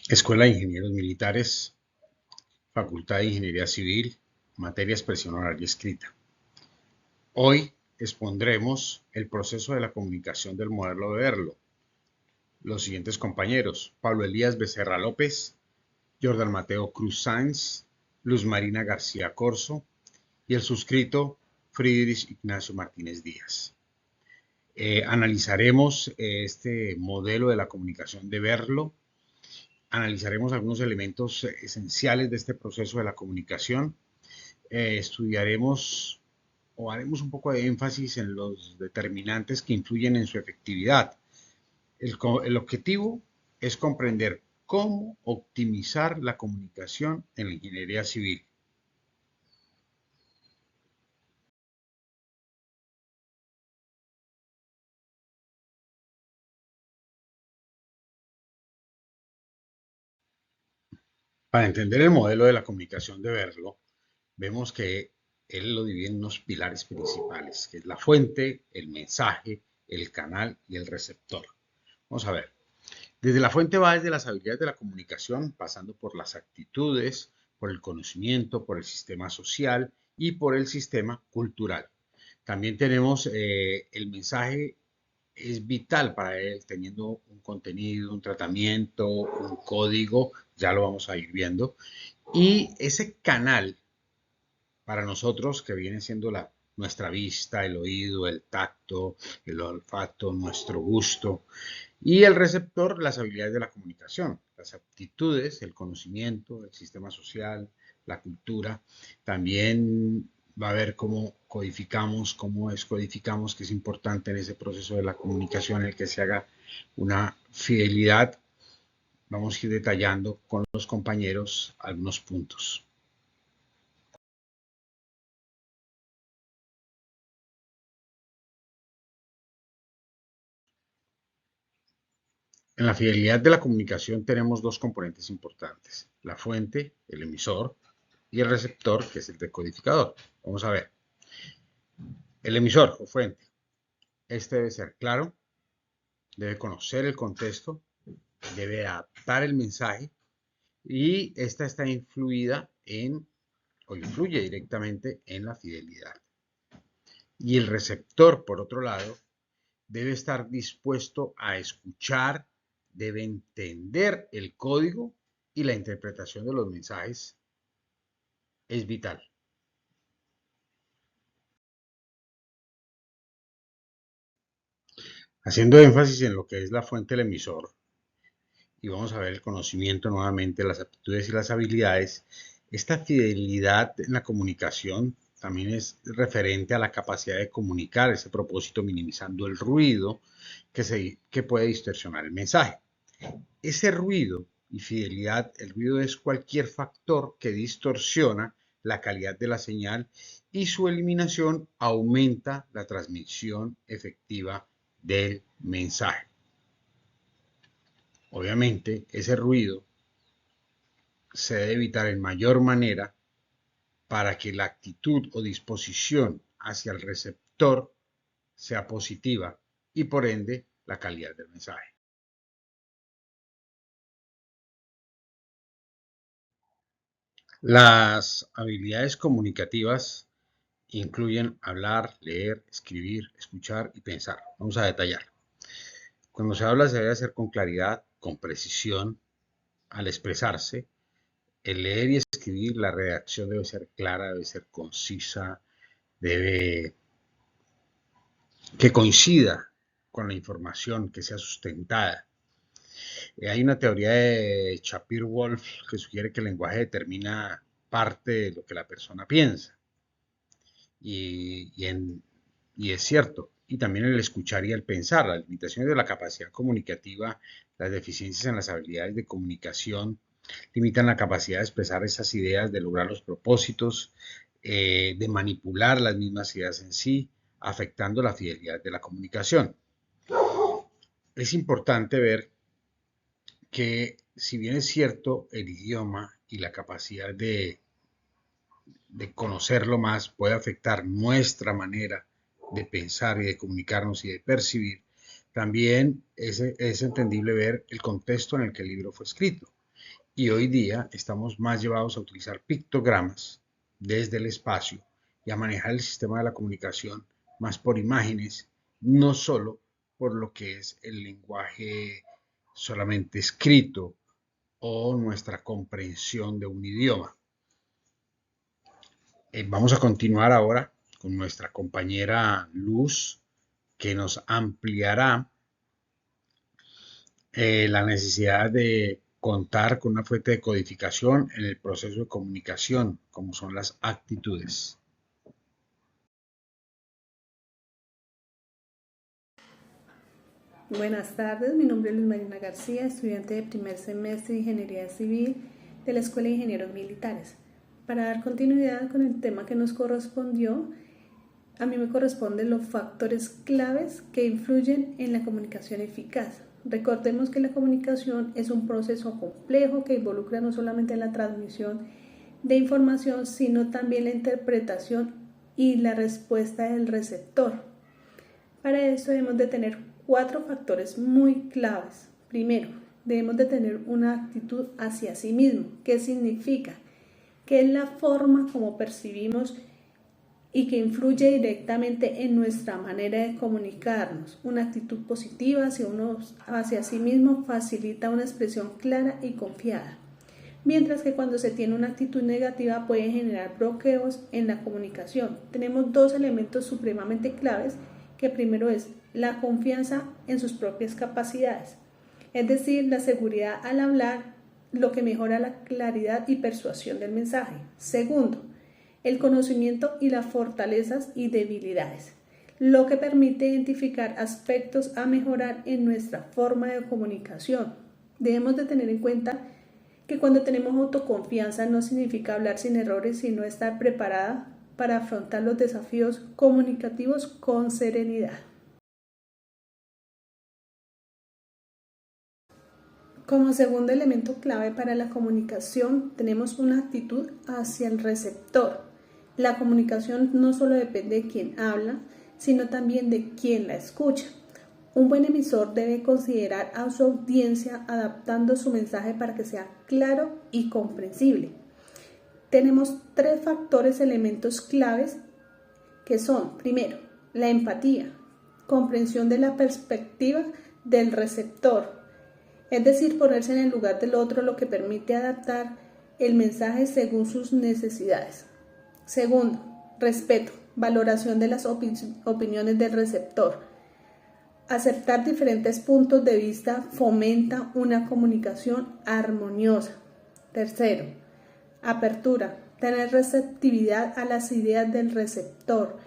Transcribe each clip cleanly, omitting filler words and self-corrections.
Escuela de Ingenieros Militares, Facultad de Ingeniería Civil, materia expresión oral y escrita. Hoy expondremos el proceso de la comunicación del modelo de Berlo. Los siguientes compañeros: Pablo Elías Becerra López, Jordan Mateo Cruz Sáenz, Luz Marina García Corzo y el suscrito Friedrich Ignacio Martínez Díaz. Analizaremos este modelo de la comunicación de Berlo. Analizaremos algunos elementos esenciales de este proceso de la comunicación. Estudiaremos o haremos un poco de énfasis en los determinantes que influyen en su efectividad. El objetivo es comprender cómo optimizar la comunicación en la ingeniería civil. Para entender el modelo de la comunicación de Berlo, vemos que él lo divide en unos pilares principales, que es la fuente, el mensaje, el canal y el receptor. Vamos a ver. Desde la fuente va desde las habilidades de la comunicación, pasando por las actitudes, por el conocimiento, por el sistema social y por el sistema cultural. También tenemos el mensaje es vital para él, teniendo un contenido, un tratamiento, un código, ya lo vamos a ir viendo. Y ese canal para nosotros, que viene siendo nuestra vista, el oído, el tacto, el olfato, nuestro gusto, y el receptor, las habilidades de la comunicación, las aptitudes, el conocimiento, el sistema social, la cultura. También va a ver cómo codificamos, cómo descodificamos, que es importante en ese proceso de la comunicación, el que se haga una fidelidad. Vamos a ir detallando con los compañeros algunos puntos. En la fidelidad de la comunicación tenemos dos componentes importantes: la fuente, el emisor, y el receptor, que es el decodificador. Vamos a ver. El emisor o fuente. Este debe ser claro, debe conocer el contexto, debe adaptar el mensaje y esta está influida en o influye directamente en la fidelidad. Y el receptor, por otro lado, debe estar dispuesto a escuchar, debe entender el código y la interpretación de los mensajes es vital. Haciendo énfasis en lo que es la fuente del emisor, y vamos a ver el conocimiento nuevamente, las aptitudes y las habilidades. Esta fidelidad en la comunicación también es referente a la capacidad de comunicar ese propósito, minimizando el ruido que puede distorsionar el mensaje. Ese ruido y fidelidad, el ruido es cualquier factor que distorsiona la calidad de la señal y su eliminación aumenta la transmisión efectiva del mensaje. Obviamente, ese ruido se debe evitar en mayor manera para que la actitud o disposición hacia el receptor sea positiva y por ende la calidad del mensaje. Las habilidades comunicativas incluyen hablar, leer, escribir, escuchar y pensar. Vamos a detallar. Cuando se habla se debe hacer con claridad, con precisión al expresarse. El leer y escribir, la redacción debe ser clara, debe ser concisa, debe que coincida con la información, que sea sustentada. Hay una teoría de Shapiro-Wolf que sugiere que el lenguaje determina parte de lo que la persona piensa. Y es cierto. Y también el escuchar y el pensar, las limitaciones de la capacidad comunicativa, las deficiencias en las habilidades de comunicación, limitan la capacidad de expresar esas ideas, de lograr los propósitos, de manipular las mismas ideas en sí, afectando la fidelidad de la comunicación. Es importante ver que, si bien es cierto, el idioma y la capacidad de conocerlo más puede afectar nuestra manera de pensar y de comunicarnos y de percibir, también es entendible ver el contexto en el que el libro fue escrito. Y hoy día estamos más llevados a utilizar pictogramas desde el espacio y a manejar el sistema de la comunicación más por imágenes, no solo por lo que es el lenguaje solamente escrito o nuestra comprensión de un idioma. Vamos a continuar ahora con nuestra compañera Luz, que nos ampliará la necesidad de contar con una fuente de codificación en el proceso de comunicación, como son las actitudes. Buenas tardes, mi nombre es Luz Marina García, estudiante de primer semestre de Ingeniería Civil de la Escuela de Ingenieros Militares. Para dar continuidad con el tema que nos correspondió, a mí me corresponden los factores claves que influyen en la comunicación eficaz. Recordemos que la comunicación es un proceso complejo que involucra no solamente la transmisión de información, sino también la interpretación y la respuesta del receptor. Para esto debemos de tener 4 factores muy claves. Primero, debemos de tener una actitud hacia sí mismo. ¿Qué significa? Que es la forma como percibimos y que influye directamente en nuestra manera de comunicarnos. Una actitud positiva hacia sí mismo facilita una expresión clara y confiada. Mientras que cuando se tiene una actitud negativa puede generar bloqueos en la comunicación. Tenemos 2 elementos supremamente claves, que primero es la confianza en sus propias capacidades, es decir, la seguridad al hablar, lo que mejora la claridad y persuasión del mensaje. Segundo, el conocimiento y las fortalezas y debilidades, lo que permite identificar aspectos a mejorar en nuestra forma de comunicación. Debemos de tener en cuenta que cuando tenemos autoconfianza no significa hablar sin errores, sino estar preparada para afrontar los desafíos comunicativos con serenidad. Como segundo elemento clave para la comunicación tenemos una actitud hacia el receptor. La comunicación no solo depende de quien habla, sino también de quien la escucha. Un buen emisor debe considerar a su audiencia adaptando su mensaje para que sea claro y comprensible. Tenemos 3 elementos claves que son, primero, la empatía, comprensión de la perspectiva del receptor, es decir, ponerse en el lugar del otro, lo que permite adaptar el mensaje según sus necesidades. Segundo, respeto, valoración de las opiniones del receptor. Aceptar diferentes puntos de vista fomenta una comunicación armoniosa. Tercero, apertura, tener receptividad a las ideas del receptor.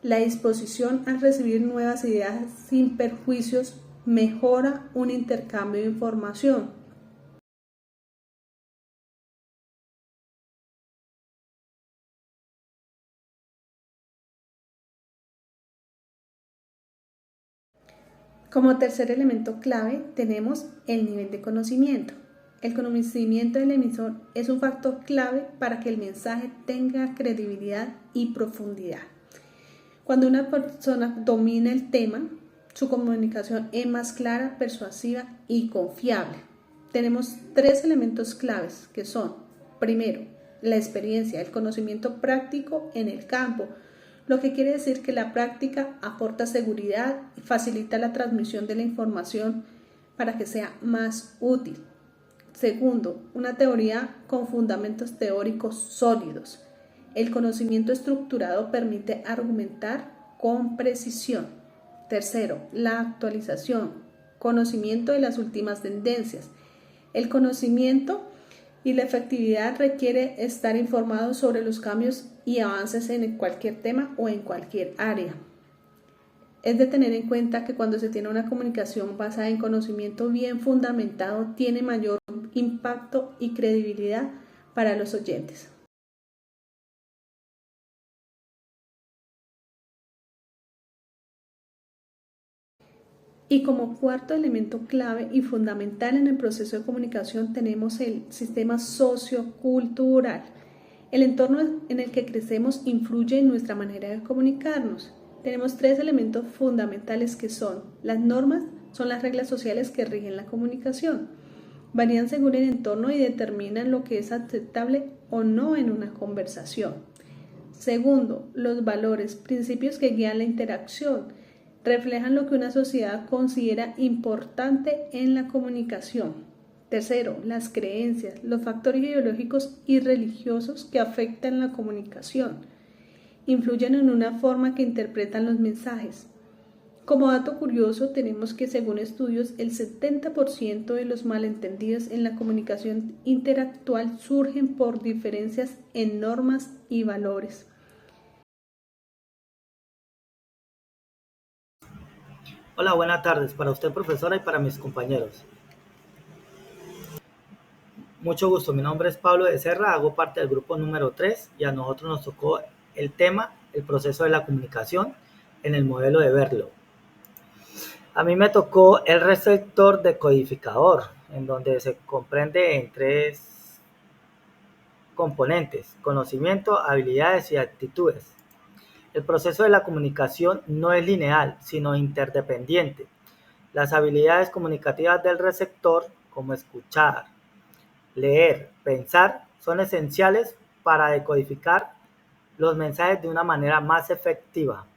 La disposición a recibir nuevas ideas sin perjuicios mejora un intercambio de información. Como tercer elemento clave tenemos el nivel de conocimiento. El conocimiento del emisor es un factor clave para que el mensaje tenga credibilidad y profundidad. Cuando una persona domina el tema, su comunicación es más clara, persuasiva y confiable. Tenemos 3 elementos claves que son, primero, la experiencia, el conocimiento práctico en el campo, lo que quiere decir que la práctica aporta seguridad y facilita la transmisión de la información para que sea más útil. Segundo, una teoría con fundamentos teóricos sólidos. El conocimiento estructurado permite argumentar con precisión. Tercero, la actualización, conocimiento de las últimas tendencias. El conocimiento y la efectividad requiere estar informado sobre los cambios y avances en cualquier tema o en cualquier área. Es de tener en cuenta que cuando se tiene una comunicación basada en conocimiento bien fundamentado, tiene mayor impacto y credibilidad para los oyentes. Y como cuarto elemento clave y fundamental en el proceso de comunicación tenemos el sistema sociocultural. El entorno en el que crecemos influye en nuestra manera de comunicarnos. Tenemos 3 elementos fundamentales que son: las normas son las reglas sociales que rigen la comunicación. Varían según el entorno y determinan lo que es aceptable o no en una conversación. Segundo, los valores, principios que guían la interacción, reflejan lo que una sociedad considera importante en la comunicación. Tercero, las creencias, los factores ideológicos y religiosos que afectan la comunicación, influyen en una forma que interpretan los mensajes. Como dato curioso, tenemos que según estudios, el 70% de los malentendidos en la comunicación interactual surgen por diferencias en normas y valores. Hola, buenas tardes para usted, profesora, y para mis compañeros. Mucho gusto, mi nombre es Pablo Becerra, hago parte del grupo número 3 y a nosotros nos tocó el tema, el proceso de la comunicación en el modelo de Berlo. A mí me tocó el receptor decodificador, en donde se comprende en 3 componentes: conocimiento, habilidades y actitudes. El proceso de la comunicación no es lineal, sino interdependiente. Las habilidades comunicativas del receptor, como escuchar, leer, pensar, son esenciales para decodificar los mensajes de una manera más efectiva.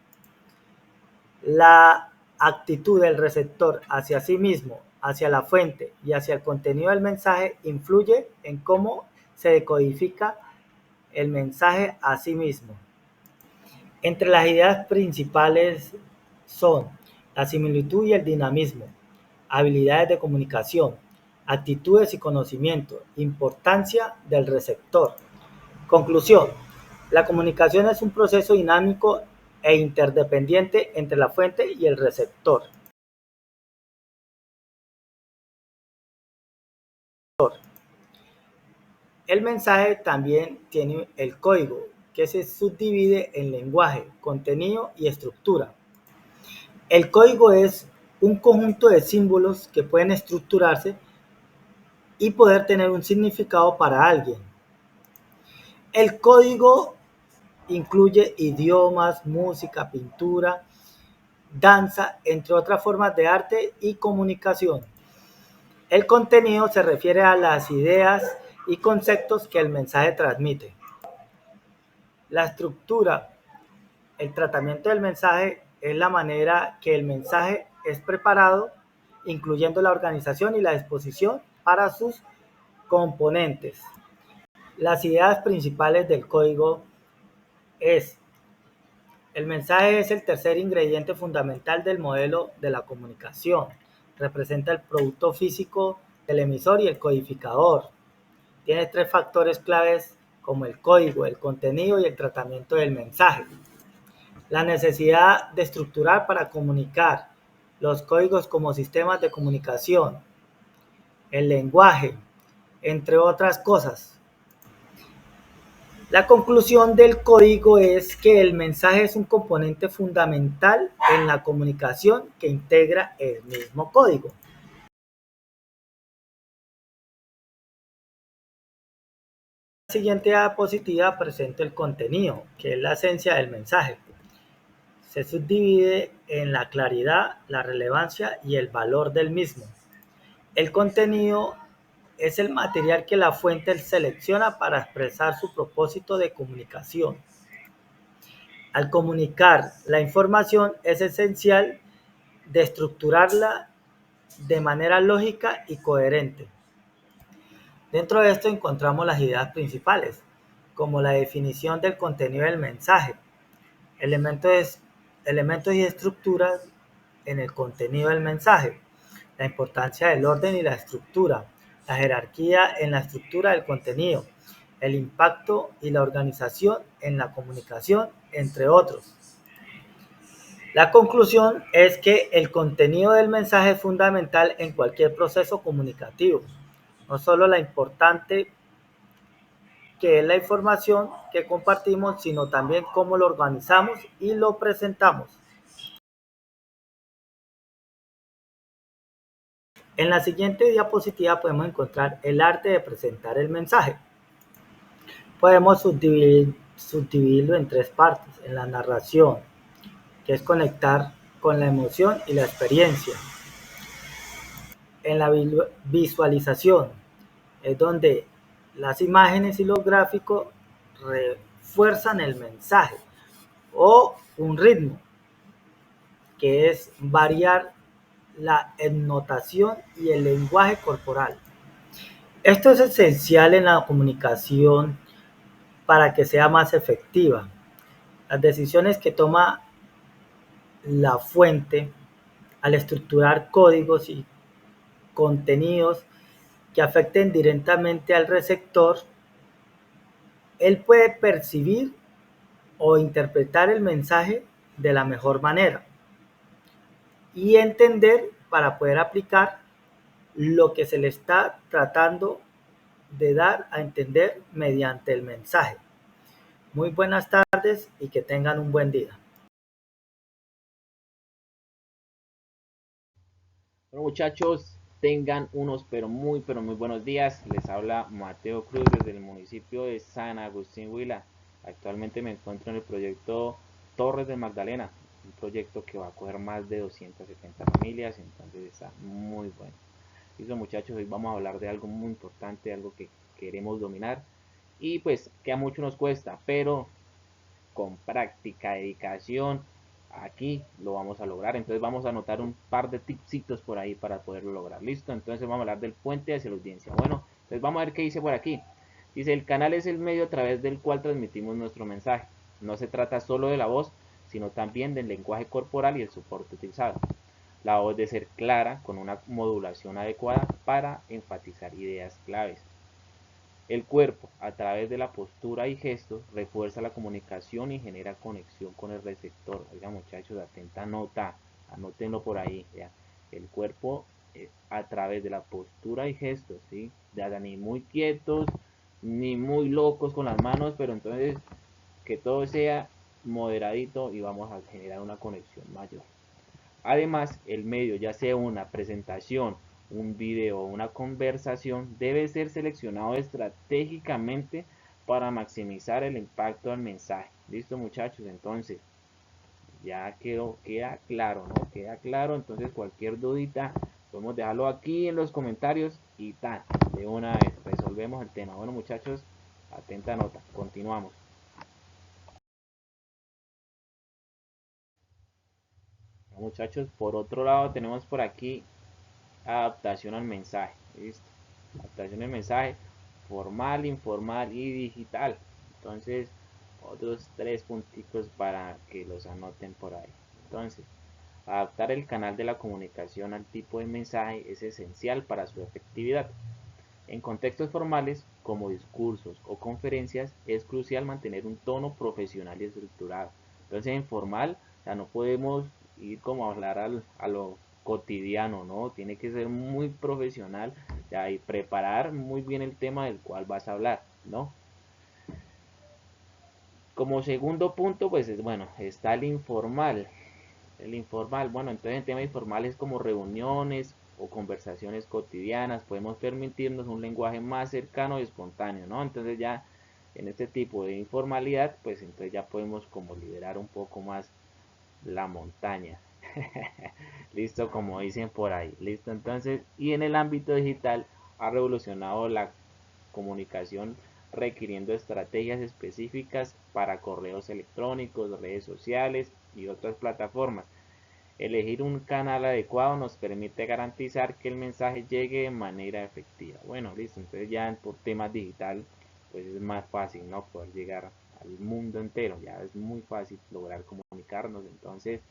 La actitud del receptor hacia sí mismo, hacia la fuente y hacia el contenido del mensaje influye en cómo se decodifica el mensaje a sí mismo. Entre las ideas principales son la similitud y el dinamismo, habilidades de comunicación, actitudes y conocimiento, importancia del receptor. Conclusión: la comunicación es un proceso dinámico e interdependiente entre la fuente y el receptor. El mensaje también tiene el código, que se subdivide en lenguaje, contenido y estructura. El código es un conjunto de símbolos que pueden estructurarse y poder tener un significado para alguien. El código incluye idiomas, música, pintura, danza, entre otras formas de arte y comunicación. El contenido se refiere a las ideas y conceptos que el mensaje transmite. La estructura, el tratamiento del mensaje, es la manera que el mensaje es preparado, incluyendo la organización y la disposición para sus componentes. Las ideas principales del código es: el mensaje es el tercer ingrediente fundamental del modelo de la comunicación. Representa el producto físico del emisor y el codificador. Tiene 3 factores claves como el código, el contenido y el tratamiento del mensaje. La necesidad de estructurar para comunicar, los códigos como sistemas de comunicación, el lenguaje, entre otras cosas. La conclusión del código es que el mensaje es un componente fundamental en la comunicación que integra el mismo código. La siguiente diapositiva presenta el contenido, que es la esencia del mensaje. Se subdivide en la claridad, la relevancia y el valor del mismo. El contenido es el material que la fuente selecciona para expresar su propósito de comunicación. Al comunicar la información es esencial de estructurarla de manera lógica y coherente. Dentro de esto encontramos las ideas principales, como la definición del contenido del mensaje, elementos y estructuras en el contenido del mensaje, la importancia del orden y la estructura, la jerarquía en la estructura del contenido, el impacto y la organización en la comunicación, entre otros. La conclusión es que el contenido del mensaje es fundamental en cualquier proceso comunicativo, no solo la importante que es la información que compartimos, sino también cómo lo organizamos y lo presentamos. En la siguiente diapositiva podemos encontrar el arte de presentar el mensaje. Podemos subdividirlo en 3 partes: en la narración, que es conectar con la emoción y la experiencia. en la visualización, es donde las imágenes y los gráficos refuerzan el mensaje, o un ritmo, que es variar la ennotación y el lenguaje corporal. Esto es esencial en la comunicación para que sea más efectiva. Las decisiones que toma la fuente al estructurar códigos y contenidos que afecten directamente al receptor, él puede percibir o interpretar el mensaje de la mejor manera y entender para poder aplicar lo que se le está tratando de dar a entender mediante el mensaje. Muy buenas tardes y que tengan un buen día. Bueno, muchachos, tengan unos pero muy buenos días. Les habla Mateo Cruz desde el municipio de San Agustín Huila. Actualmente me encuentro en el proyecto Torres de Magdalena, un proyecto que va a coger más de 270 familias, entonces está muy bueno. Listo, muchachos, hoy vamos a hablar de algo muy importante, algo que queremos dominar y pues que a mucho nos cuesta, pero con práctica, dedicación, aquí lo vamos a lograr. Entonces vamos a anotar un par de tipsitos por ahí para poderlo lograr. Listo, entonces vamos a hablar del puente hacia la audiencia. Bueno, entonces vamos a ver qué dice por aquí. Dice, el canal es el medio a través del cual transmitimos nuestro mensaje. No se trata solo de la voz, sino también del lenguaje corporal y el soporte utilizado. La voz debe ser clara, con una modulación adecuada para enfatizar ideas claves. El cuerpo, a través de la postura y gestos, refuerza la comunicación y genera conexión con el receptor. Oiga, muchachos, atenta nota, anótenlo por ahí. ¿Ya? El cuerpo, a través de la postura y gestos, ¿sí? Ya, ni muy quietos, ni muy locos con las manos, pero entonces que todo sea moderadito y vamos a generar una conexión mayor. Además, el medio, ya sea una presentación, un video o una conversación, debe ser seleccionado estratégicamente para maximizar el impacto del mensaje. ¿Listo, muchachos? Entonces, ya queda claro, ¿no? Queda claro, entonces cualquier dudita podemos dejarlo aquí en los comentarios y tan, de una vez resolvemos el tema. Bueno, muchachos, atenta nota, continuamos. Muchachos, por otro lado tenemos por aquí adaptación al mensaje. ¿Listo? Adaptación al mensaje formal, informal y digital. Entonces, otros tres punticos para que los anoten por ahí. Entonces, adaptar el canal de la comunicación al tipo de mensaje es esencial para su efectividad. En contextos formales, como discursos o conferencias, es crucial mantener un tono profesional y estructurado. Entonces, en formal, ya no podemos ir como a hablar a lo cotidiano, ¿no? Tiene que ser muy profesional, ya, y preparar muy bien el tema del cual vas a hablar, ¿no? Como segundo punto, pues bueno, está el informal. El informal, bueno, entonces el tema informal es como reuniones o conversaciones cotidianas, podemos permitirnos un lenguaje más cercano y espontáneo, ¿no? Entonces ya en este tipo de informalidad, pues entonces ya podemos como liberar un poco más la montaña. Listo, como dicen por ahí. Listo, entonces, y en el ámbito digital ha revolucionado la comunicación requiriendo estrategias específicas para correos electrónicos, redes sociales y otras plataformas. Elegir un canal adecuado nos permite garantizar que el mensaje llegue de manera efectiva. Bueno, listo, entonces ya por temas digital, pues es más fácil, ¿no? Poder llegar al mundo entero, ya es muy fácil lograr comunicarnos, entonces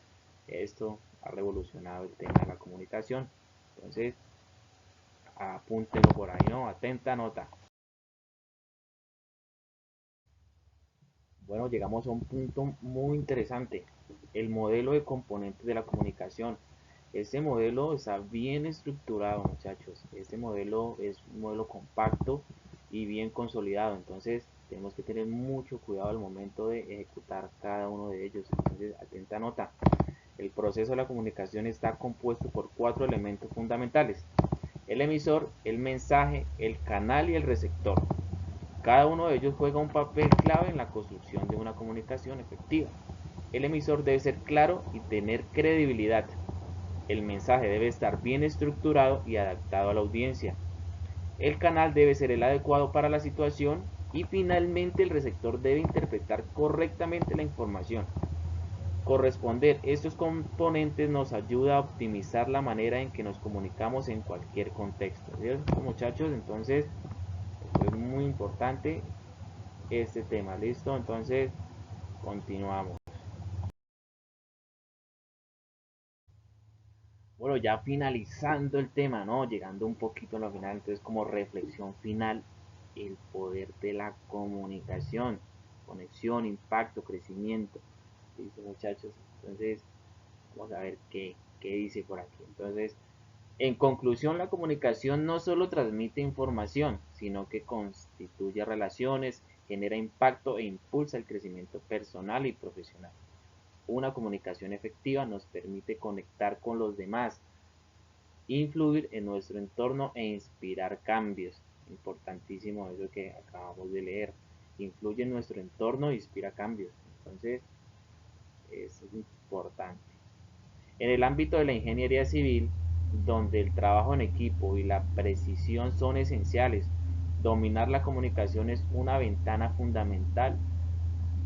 esto ha revolucionado el tema de la comunicación. Entonces, apúntenlo por ahí, ¿no? Atenta nota. Bueno, llegamos a un punto muy interesante, el modelo de componentes de la comunicación. Este modelo está bien estructurado, muchachos. Este modelo es un modelo compacto y bien consolidado. Entonces, tenemos que tener mucho cuidado al momento de ejecutar cada uno de ellos. Entonces, atenta nota. El proceso de la comunicación está compuesto por cuatro elementos fundamentales: el emisor, el mensaje, el canal y el receptor. Cada uno de ellos juega un papel clave en la construcción de una comunicación efectiva. El emisor debe ser claro y tener credibilidad. El mensaje debe estar bien estructurado y adaptado a la audiencia. El canal debe ser el adecuado para la situación y finalmente el receptor debe interpretar correctamente la información. Corresponder estos componentes nos ayuda a optimizar la manera en que nos comunicamos en cualquier contexto. ¿Cierto, muchachos? Entonces, esto es muy importante este tema. ¿Listo? Entonces, continuamos. Bueno, ya finalizando el tema, ¿no? Llegando un poquito a lo final, entonces como reflexión final, el poder de la comunicación, conexión, impacto, crecimiento. ¿Listo, muchachos? Entonces, vamos a ver qué dice por aquí. Entonces, en conclusión, la comunicación no solo transmite información, sino que constituye relaciones, genera impacto e impulsa el crecimiento personal y profesional. Una comunicación efectiva nos permite conectar con los demás, influir en nuestro entorno e inspirar cambios. Importantísimo eso que acabamos de leer. Influye en nuestro entorno e inspira cambios. Entonces, eso es importante. En el ámbito de la ingeniería civil, donde el trabajo en equipo y la precisión son esenciales, dominar la comunicación es una ventana fundamental.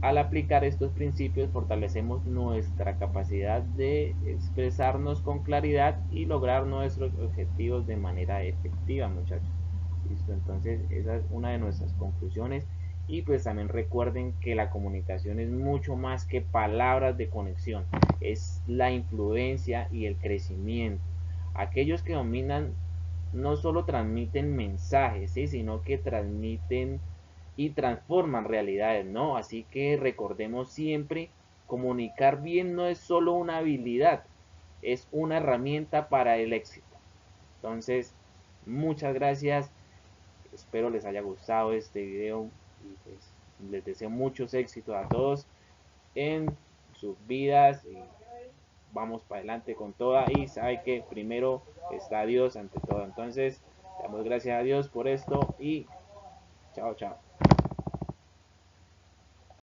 Al aplicar estos principios fortalecemos nuestra capacidad de expresarnos con claridad y lograr nuestros objetivos de manera efectiva, muchachos. Listo, entonces esa es una de nuestras conclusiones. Y pues también recuerden que la comunicación es mucho más que palabras de conexión, es la influencia y el crecimiento. Aquellos que dominan no solo transmiten mensajes, ¿sí? Sino que transmiten y transforman realidades, ¿no? Así que recordemos siempre, comunicar bien no es solo una habilidad, es una herramienta para el éxito. Entonces, muchas gracias, espero les haya gustado este video y pues les deseo muchos éxitos a todos en sus vidas y vamos para adelante con toda y sabe que primero está Dios ante todo. Entonces, damos gracias a Dios por esto y chao, chao.